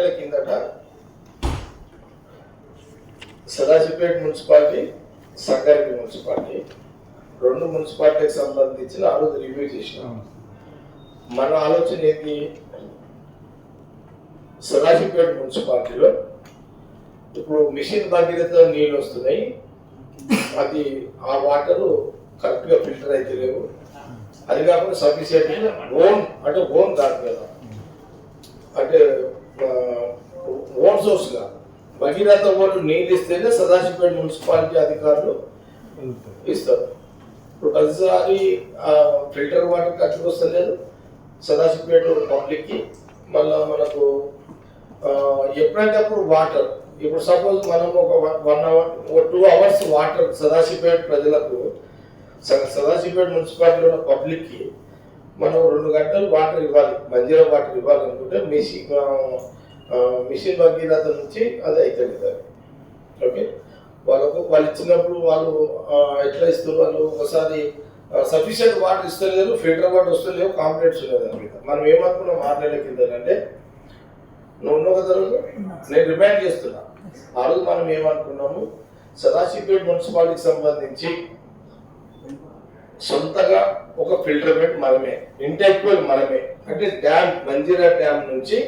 నెలల కిందట Sadasivpet municipality, Sangareddy municipality, రెండు మున్సిపాలిటీకి సంబంధించిన ఆ రోజు రివ్యూ చేసినాం. మన ఆలోచన ఏంటి, సదాశివపేట మున్సిపాలిటీలో ఇప్పుడు మిషన్ భగీరథ నీళ్ళు వస్తున్నాయి, అది ఆ వాటరు కరెక్ట్గా ఫిల్టర్ అయితే లేవు. అది కాకుండా సఫిషియెంట్ ఓన్ కాదు కదా, అంటే ఓన్ సోర్స్ కాదు. భగీరథ వాళ్ళు నీళ్ళు ఇస్తేనే సదాశివపేట మున్సిపాలిటీ అధికారులు ఇస్తారు. ఇప్పుడు ప్రతిసారి ఫిల్టర్ వాటర్ కరెక్ట్గా వస్తలేదు సదాశివపేట పబ్లిక్కి. మళ్ళీ మనకు ఎప్పుడంటే అప్పుడు వాటర్, ఇప్పుడు సపోజ్ మనం ఒక 1 hour 2 hours వాటర్ సదాశివపేట ప్రజలకు, సదాశివపేట మున్సిపాలిటీలో పబ్లిక్కి మనం 2 గంటలు వాటర్ ఇవ్వాలి, మంజీరా వాటర్ ఇవ్వాలనుకుంటే మిషన్ భగీరథ నుంచి అది అవుతుంది. ఓకే, వాళ్ళు ఇచ్చినప్పుడు వాళ్ళు ఎట్లా ఇస్తారు, వాళ్ళు ఒకసారి సఫిషియెంట్ వాటర్ ఇస్తలేరు, ఫిల్టర్ వాటర్ వస్తలేవు, కాంప్లైంట్స్ ఉన్నాయి దాని మీద. మనం ఏమనుకున్నాం 6 నెలల కింద అంటే, నువ్వు ఉన్నావు కదా రోజు, నేను రిమైండ్ చేస్తున్నా. ఆ రోజు మనం ఏమనుకున్నాము, సదాశివపేట మున్సిపాలిటీకి సంబంధించి సొంతగా ఒక ఫిల్టర్ బెడ్ మనమే, ఇంటెక్ వెల్ మనమే. అంటే డ్యామ్, మంజీరా డ్యామ్ నుంచి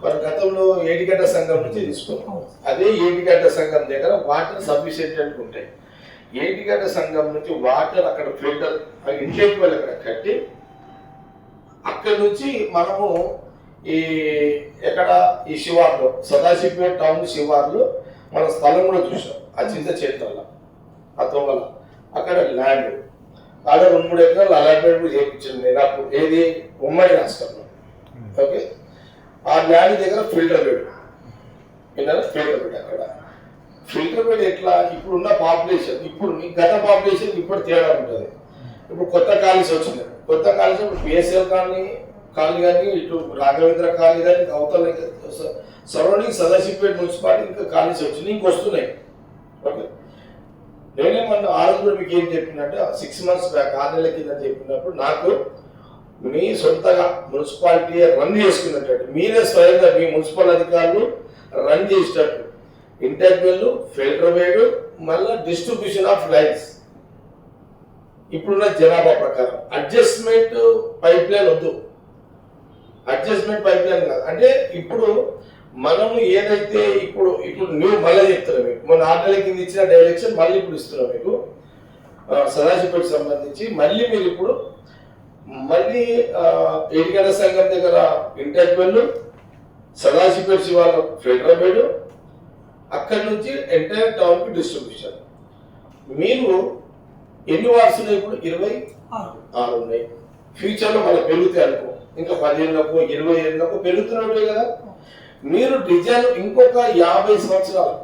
మన గతంలో ఏటిగడ్డ సంఘం నుంచి తీసుకున్నాం. అదే ఏటిగడ్డ సంఘం దగ్గర వాటర్ సఫిషియెంట్ ఉంటాయి. ఏటిగడ్డ సంఘం నుంచి వాటర్ అక్కడ ఫిల్టర్ ఇంటెక్ వెల్ అక్కడ కట్టి, అక్కడి నుంచి మనము ఈ శివార్లో, సదాశివపేట టౌన్ శివార్లో మన స్థలం కూడా చూసాం. ఆ చింత చేతుల ఆ తోగల అక్కడ ల్యాండ్, ఆడ 2-3 ఎకరాలు అలాట్మెంట్ కూడా చేయించింది నాకు, ఏది ఉమ్మడి రాష్ట్రంలో. ఓకే, ఆ ల్యాండ్ దగ్గర ఫిల్టర్ బెడ్ విన్నారా, ఫిల్టర్ బెడ్. అక్కడ ఫిల్టర్ బెడ్ ఎట్లా, ఇప్పుడున్న పాపులేషన్, ఇప్పుడు గత పాపులేషన్ ఇప్పుడు తేడా ఉంటుంది. ఇప్పుడు కొత్త కాలనీస్ వచ్చినాయి, కొత్త కాలనీస్ ఇప్పుడు పిఎస్ఎల్ కాలనీ కానీ, ఇటు రాఘవేంద్ర కాలనీ కానీ, అవతల సరౌండింగ్ సదాశివపేట మున్సిపాలిటీ ఇంకా కాలనీస్ వచ్చినాయి, ఇంకొస్తున్నాయి. ఓకే, నేనేమన్నా ఆ రోజు కూడా మీకు ఏం చెప్పినట్టు 6 months బ్యాక్, 6 నెలల కింద చెప్పినప్పుడు, నాకు మీ సొంతగా మున్సిపాలిటీ రన్ చేసుకున్నట్టు, మీరే స్వయంగా మీ మున్సిపల్ అధికారులు రన్ చేసేటట్టు ఇంటర్వ్యూలు, ఫిల్టర్ బెడ్, మళ్ళీ డిస్ట్రిబ్యూషన్ ఆఫ్ లైన్స్ ఇప్పుడున్న జనాభా ప్రకారం. అడ్జస్ట్మెంట్ పైప్ లైన్ వద్దు, అడ్జస్ట్మెంట్ పైప్ లైన్ కాదు. అంటే ఇప్పుడు మనము ఏదైతే ఇప్పుడు నువ్వు మళ్ళీ చెప్తున్నావు, మీకు మొన్న 6 నెలల కింద ఇచ్చిన డైరెక్షన్ మళ్ళీ ఇప్పుడు ఇస్తున్నావు మీకు సదాశివపేటకి సంబంధించి. మళ్ళీ మీరు ఇప్పుడు ఏటిగడ్డ సంఘం దగ్గర ఇంటర్వ్యూలు, సదాశివపేట శివార్లో ఫిల్టర్ బెడ్, అక్కడి నుంచి ఎంటైర్ టౌన్కి డిస్ట్రిబ్యూషన్. మీరు ఎన్ని వార్డ్స్ ఉన్నాయి ఇప్పుడు? 26 ఉన్నాయి. ఫ్యూచర్లో మళ్ళీ పెరుగుతాయి అనుకో, ఇంకా 10 ఏళ్ళకు 20 ఏళ్ళకు పెరుగుతున్నట్టే కదా. మీరు డిజైన్ ఇంకొక 50 సంవత్సరాలు,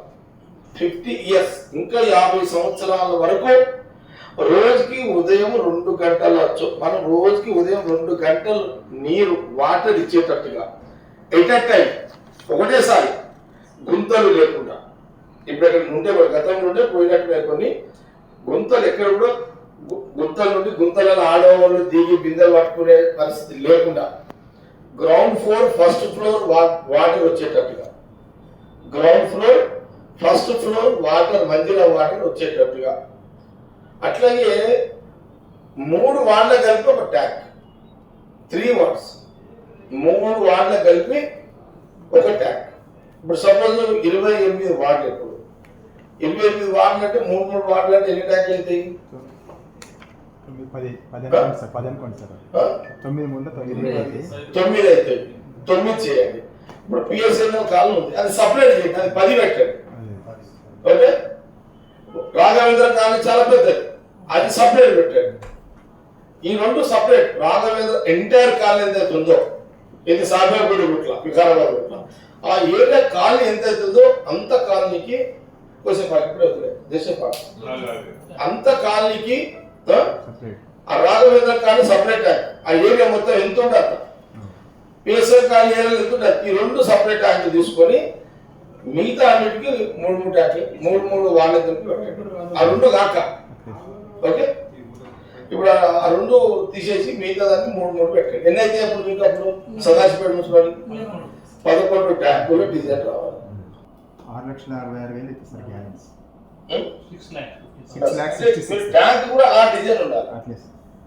50 years, ఇంకా 50 సంవత్సరాల వరకు రోజుకి ఉదయం 2 గంటల, మనం రోజుకి ఉదయం 2 గంటలు నీరు వాటర్ ఇచ్చేటట్టుగా ఎట్ అ టైం, ఒకటేసారి, గుంతలు లేకుండా. ఇప్పుడు ఎక్కడ ఉంటే గతంలో ఉంటే పోయినట్టు కొన్ని గుంతలు, ఎక్కడ కూడా గుంతల నుండి గుంతలలో ఆడవాళ్ళు దిగి బిందెలు పట్టుకునే పరిస్థితి లేకుండా, ground floor first floor water వచ్చేటట్టుగా, ground floor first floor water, Manjira water వచ్చేటట్టుగా. అట్లాగే 3 వార్డుల కలిపి ఒక ట్యాంక్, 3 wards, 3 వార్డుల కలిపి ఒక ట్యాంక్. ఇప్పుడు సపోజ్ 28 వార్డులు, ఇప్పుడు 28 వార్డులు అంటే 3 వార్డులు అంటే ఎన్ని ట్యాంకులు అవుతాయి? 9 అవుతాయి. 9 చేయండి. ఇప్పుడు పిఎస్ఎల్ కాలం ఉంది, అది సపరేట్ చేయండి, అది 10 పెట్టండి. ఓకే, రాఘవేంద్ర కాలనీ చాలా పెద్దది, అది సపరేట్ పెట్టండి. ఈ 2 సపరేట్. రాఘవేంద్ర ఎంటైర్ కాలనీ ఎంత ఉందో, ఇది సాబేపూడి గుట్ల, వికారాబాద్ గుట్ల, ఆ ఏరియా కాలనీ ఎంత అవుతుందో అంత కాలనీకి కొంచెం ఇప్పుడే అవుతుంది దేశపాటు, అంత కాలనీకి ఆ రాఘవేంద్ర కాలనీ సపరేట్ ట్యాంక్. ఆ ఏరియా మొత్తం ఎంత ఉండదు, పిఎస్ఎల్ కాలనీ ఏరియాలో ఎంత ఉండదు. ఈ 2 సపరేట్ ట్యాంకులు తీసుకొని మిగతా అన్నిటికీ 3 ట్యాంకులు, 3 వాళ్ళ ఆ 2 కాక. ఓకే, ఇప్పుడు ఆ 2 తీసేసి మిగతా దాన్ని 3 పెట్టండి. ఎన్నైతే అప్పుడు మీకు అప్పుడు సదాశివపేట మున్సిపాలిటీ 11 ట్యాంకులు డీజిల్ రావాలి. 6,66,000 ఇస్తుంది సార్ గ్యారెన్స్. 6,66,000. ట్యాంక్ కూడా ఆ డిజైన్ ఉండాలి.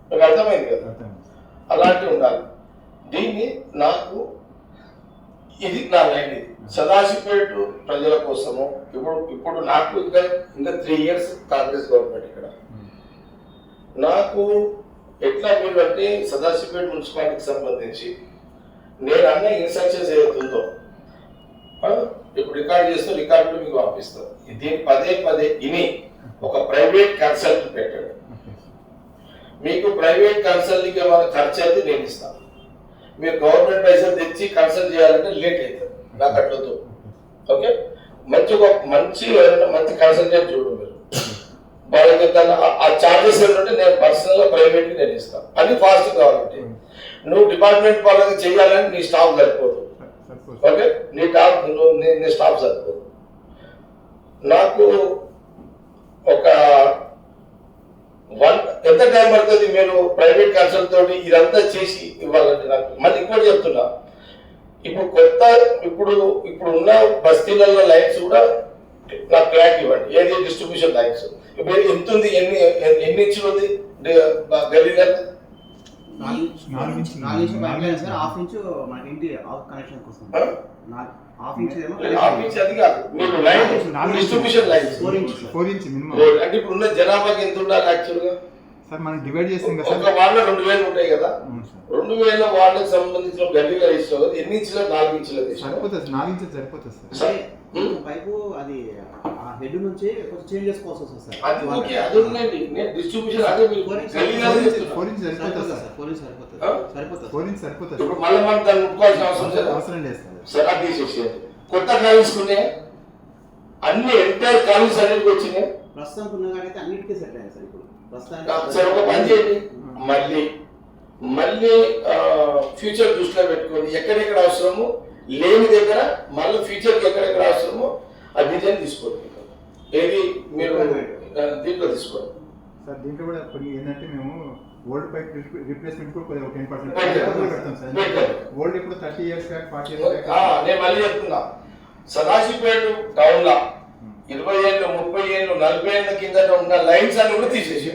మీకు అర్థమైంది కదా, అలాంటివి ఉండాలి. దీన్ని నాకు ఇది నా లైన్. ఇది సదాశివపేట ప్రజల కోసము. ఇప్పుడు నాకు ఇంకా 3 years కాంగ్రెస్ గవర్నమెంట్ ఇక్కడ. నాకు ఎట్లా మీరు అంటే సదాశివపేట మున్సిపాలిటీకి సంబంధించి నేను అన్న ఇన్స్ట్రక్షన్స్ ఏదైతుందో ఇప్పుడు రికార్డ్ చేస్తూ రికార్డు మీకు పంపిస్తాను. దీన్ని పదే ఇని ఒక ప్రైవేట్ కన్సల్టెంట్ పెట్టాడు. మీకు ప్రైవేట్ కన్సల్ట్కి ఏమైనా ఖర్చు అయితే నేను ఇస్తాను. మీరు గవర్నమెంట్ పైసలు తెచ్చి కన్సల్ట్ చేయాలంటే లేట్ అవుతుంది. నాకు అట్లతో ఓకే. మంచి కన్సల్టెంట్ చూడు మీరు. వాళ్ళకి ఆ చార్జెస్ ఏంటంటే నేను పర్సనల్గా ప్రైవేట్కి నేను ఇస్తాను. అది ఫాస్ట్ కావాలంటే నువ్వు డిపార్ట్మెంట్ వాళ్ళకి చేయాలని నీ స్టాఫ్ సరిపోదు. ఓకే, నీ స్టాఫ్ సరిపోదు. నాకు ఒక ఎంత టైం పడుతుంది మీరు ప్రైవేట్ కన్సల్ట్ తోటి ఇదంతా చేసి ఇవ్వాలంటే? నాకు మళ్ళీ ఇంకోటి చెప్తున్నా, ఇప్పుడు ఉన్న బస్తీలలో లైన్స్ కూడా నాకు ట్రాక్ ఇవ్వండి. ఏది డిస్ట్రిబ్యూషన్ లైన్స్ ఇప్పుడు ఎంత ఉంది, ఎన్ని ఇంచులు ఉంది గల్లీ line? 4 inch sir. Half inch మన ఇంటి కనెక్షన్ కోసం. హాఫ్ ఇంచ్ అది కాదు, మీరు line distribution lines 4 inch minimum. అంటే ఇప్పుడు ఉన్న జనాభాకి ఎంత ఉండాలి యాక్చువల్గా? సార్ మనం డివైడ్ చేస్తాం కదా. ఒక వార్డులో 2000 ఉంటాయి కదా. 2000 వార్డులకు సంబంధించిన గల్లీలో ఇస్తాం. ఎన్ని ఇంచులు? 4 ఇంచులు సరిపోతుంది. 4 ఇంచులు సరిపోతుంది సార్. పైపు అది హెడ్ నుంచి కొంచెం చేంజ్ చేసుకోవాల్సి వస్తుంది సార్. అది ఓకే, అది ఉందండి. నేను డిస్ట్రిబ్యూషన్ అదే 4 ఇంచ్ సరిపోతుంది సార్. 4 ఇంచ్ సరిపోతుంది. 4 ఇంచ్ సరిపోతుంది. ఇప్పుడు మళ్ళీ మనం దాన్ని ముట్టుకోవాల్సిన అవసరం లేదు సార్. సార్ అది తీసేసేయండి. కొత్త కాలేజీస్ ఉన్నాయి, అన్ని ఎంటైర్ కాలేజీస్ అన్నిటికి వచ్చినాయి. ప్రస్తుతానికి ఉన్న కాడైతే అన్నిటికీ సెట్ అయ్యాయి సార్. ఇప్పుడు సార్ ఒక పని చేయండి, మళ్ళీ ఫ్యూచర్ దృష్టిలో పెట్టుకొని ఎక్కడెక్కడ అవసరమో లేని దగ్గర మళ్ళీ ఫ్యూచర్కి ఎక్కడెక్కడ అవసరమో ఆ డిజైన్ తీసుకోండి. ఏది మీరు దీంట్లో తీసుకోండి సార్. దీంట్లో కూడా కొన్ని ఏంటంటే మేము ఓల్డ్ పైప్ రిప్లేస్మెంట్ కూడా కొద్దిగా 10% పెడతాం సార్. ఓల్డ్ ఇప్పుడు 30 years బ్యాక్ 40 years బ్యాక్. నేను మళ్ళీ చెప్తున్నా, సదాశివపేట టౌన్ లో 20 ఏళ్ళు 30 ఏళ్ళు 40 ఏళ్ళ కింద ఉన్న లైన్స్ అన్ని కూడా తీసేసి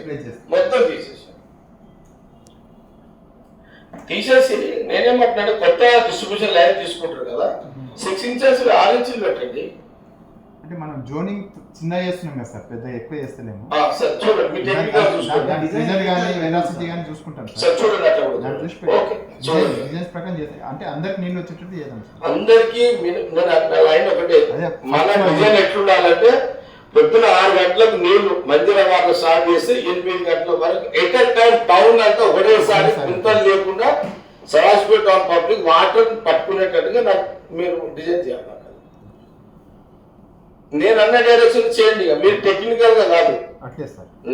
మొత్తం తీసేసి నేనేమంటున్నాడు, కొత్త డిస్ట్రిబ్యూషన్ లైన్ తీసుకుంటారు కదా, 6 inches 6 ఇంచులు పెట్టండి. అంటే మనం జోనింగ్ చిన్న చేస్తున్నాం కదా సార్, పెద్ద ఎక్కువ చేస్తలేము. సార్ చూడండి, మీ టెక్నికల్ చూసుకోండి, డిజైన్ గానీ వెలాసిటీ గానీ చూసుకుంటాం సార్. చూడండి అట్లా కూడా డిజైన్స్ ప్రకారం చేస్తాం. అంటే అందరికి నీళ్ళు వచ్చేటట్టు చేద్దాం సార్. అందరికి లైన్ ఒకటే. మన డిజైన్ ఎట్లుండాలంటే పొద్దున 6 గంటలకు నీళ్లు మందిర వాటర్ స్టార్ట్ చేసి 8 గంటల వరకు ఎట్ ఎ టైం టౌన్ అంతా ఒకటేసారి గుంతలు లేకుండా సదాశివపేట టౌన్ పబ్లిక్ వాటర్ పట్టుకునేటట్టుగా నాకు మీరు డిజైన్ చేయాలి. నేను అన్న డైరెక్షన్ చేయండి, మీరు టెక్నికల్ గా కాదు.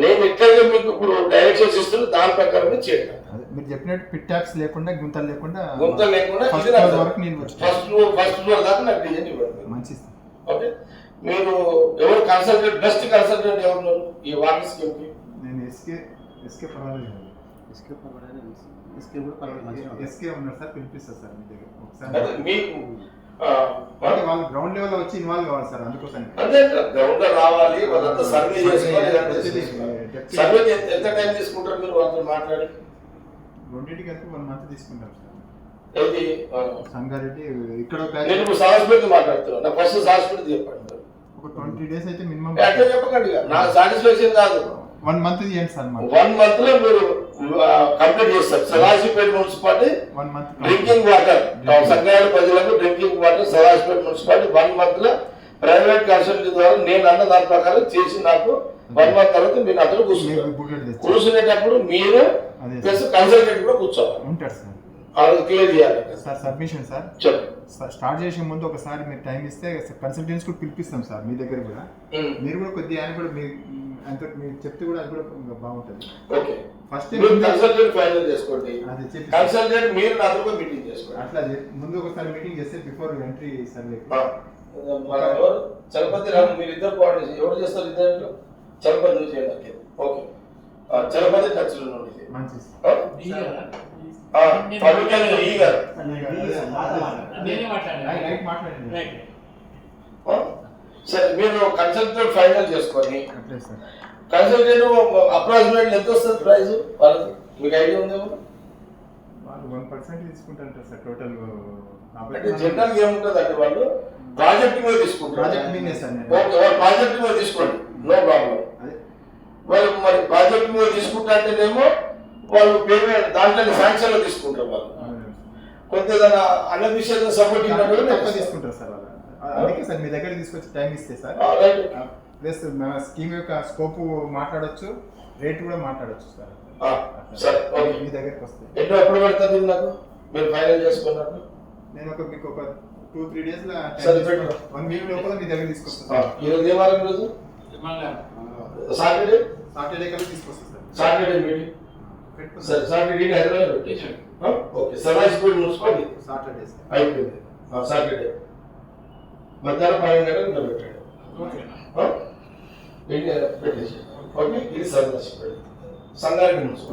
నేను ఎట్లయితే మీకు ఇప్పుడు డైరెక్షన్స్ ఇస్తున్నా దాని ప్రకారం చేయండి. మీరు చెప్పినట్టు పిట్ ట్యాప్స్ లేకుండా గుంతలు లేకుండా ఫస్ట్ ఫ్లోర్ దాకా నాకు డిజైన్ ఇవ్వండి. మంచిది. ఓకే, మీరు ఎవరు కన్సల్టెంట్, బెస్ట్ కన్సల్టెంట్ ఎవరు ఈ వాటర్ స్కీమ్ కి? నేను ఎస్కే పర్వాలేదు. ఎస్కే ఉన్నారు సార్, పిలిపిస్తారు సార్ మీ దగ్గర ఒకసారి. మీకు వాళ్ళు గ్రౌండ్ లెవెల్ వచ్చి ఇన్వాల్వ్ కావాలి సార్. అందుకోసం అదే గ్రౌండ్ లో రావాలి, వాళ్ళంతా సర్వే చేసుకోవాలి. సర్వే ఎంత టైం తీసుకుంటారు మీరు వాళ్ళతో మాట్లాడి? రెండింటికి కలిపి 1 month తీసుకుంటాం సార్. ఏది సంగారెడ్డి ఇక్కడ నేను ఇప్పుడు సాటిస్ఫైడ్ మాట్లాడుతున్నాను. నాకు ఫస్ట్ సాటిస్ఫైడ్ చెప్పండి. ఒక 20 days అయితే మినిమం. అట్లా చెప్పకండి, నాకు సాటిస్ఫాక్షన్ కాదు. 1 month చేయండి సార్. 1 month లో మీరు కంప్లీట్ చేస్తారు. Sadashivpet municipality 1 month drinking water Sangareddy ప్రజలకు drinking water Sadashivpet municipality 1 month లో ప్రైవేట్ కన్సల్టెంట్ ద్వారా నేను అన్న దాని ప్రకారం చేసి నాకు 1 month తర్వాత మీరు అందరూ కూర్చునేటప్పుడు మీరు ప్లస్ కన్సల్టెంట్ కూడా కూర్చోవాలి ఉంటారు సార్. అది క్లియర్ చేయాలి సార్. సబ్మిషన్ సార్ స్టార్ట్ చేసే ముందు ఒకసారి మీరు టైం ఇస్తే కన్సల్టెంట్స్ కూడా పిలిపిస్తాం సార్ మీ దగ్గర కూడా. మీరు కూడా కొద్దిగా ఆయన కూడా మీరు చెప్తే కూడా అది కూడా బాగుంటుంది. ఓకే, ఫస్ట్ కన్సల్టెంట్ ఫైనల్ చేసుకోండి. కన్సల్టెంట్ మీరు నాతో మీటింగ్ చేసుకోండి. అట్లా ముందు ఒకసారి మీటింగ్ చేస్తే బిఫోర్ ఎంట్రీ సర్వే. మన ఎవరు చలపతి రాము మీరు ఇద్దరు కోఆర్డినేషన్ ఎవరు చేస్తారు? ఇద్దరు చలపతి చేయండి. ఓకే, చలపతి టచ్ లో మంచిది. పబ్లిక్ ఈ గారు నేనే మాట్లాడాను. రైట్ మాట్లాడండి. రైట్. సరే మీరు కన్సల్టెంట్ ఫైనల్ చేసుకొని అట్లే సార్. కన్సల్టెంట్ అప్రాక్సిమేట్లీ ఎంత వస్తుంది ప్రైస్ వాళ్ళది మీకు ఐడియా ఉందేమో? వాళ్ళు 1% తీసుకుంటారు సార్ టోటల్. అంటే జనరల్ ఏముంటుంది అంటే వాళ్ళు ప్రాజెక్ట్ మీద తీసుకుంటారు. ప్రాజెక్ట్ మీదే సార్ నేను. ఓకే, వాళ్ళు ప్రాజెక్ట్ మీద తీసుకోండి, నో ప్రాబ్లం. అదే వాళ్ళు మరి ప్రాజెక్ట్ మీద తీసుకుంటా అంటేనేమో వాళ్ళు పేమెంట్ దాంట్లో శాంక్షన్ లో తీసుకుంటారు. వాళ్ళు కొంత ఏదైనా అన్న విషయంలో సపోర్టింగ్ తక్కువ తీసుకుంటారు సార్ వాళ్ళు. అందుకే సార్ మీ దగ్గర తీసుకొచ్చి టైం ఇస్తే సార్ ప్లస్ మన స్కీమ్ యొక్క స్కోప్ మాట్లాడొచ్చు, రేట్ కూడా మాట్లాడొచ్చు సార్. సరే ఓకే. మీ దగ్గరికి వస్తే ఎప్పుడు పెడతారు నాకు మీరు ఫైనల్ చేసుకున్నప్పుడు? నేను మీకు ఒక 2-3 days సరే, పెట్టు. 1 week లోపల మీ దగ్గర తీసుకొస్తాను. ఈరోజు ఏ వారం రోజు? సాటర్డే. సాటర్డే కల్లా తీసుకొస్తాను సార్. Saturday meeting. సరే, సాటర్డే హైదరాబాద్ పెట్టేసాను. Okay, Sadashivpet municipality Saturday sir. అయిపోయింది. సాటర్డే మధ్యాహ్నం 12 గంటలకు పెట్టాడు. ఓకే. పెట్టేసి ఓకే. ఇది సదాశివపేట సంగారెడ్డి మున్సిపాలిటీ.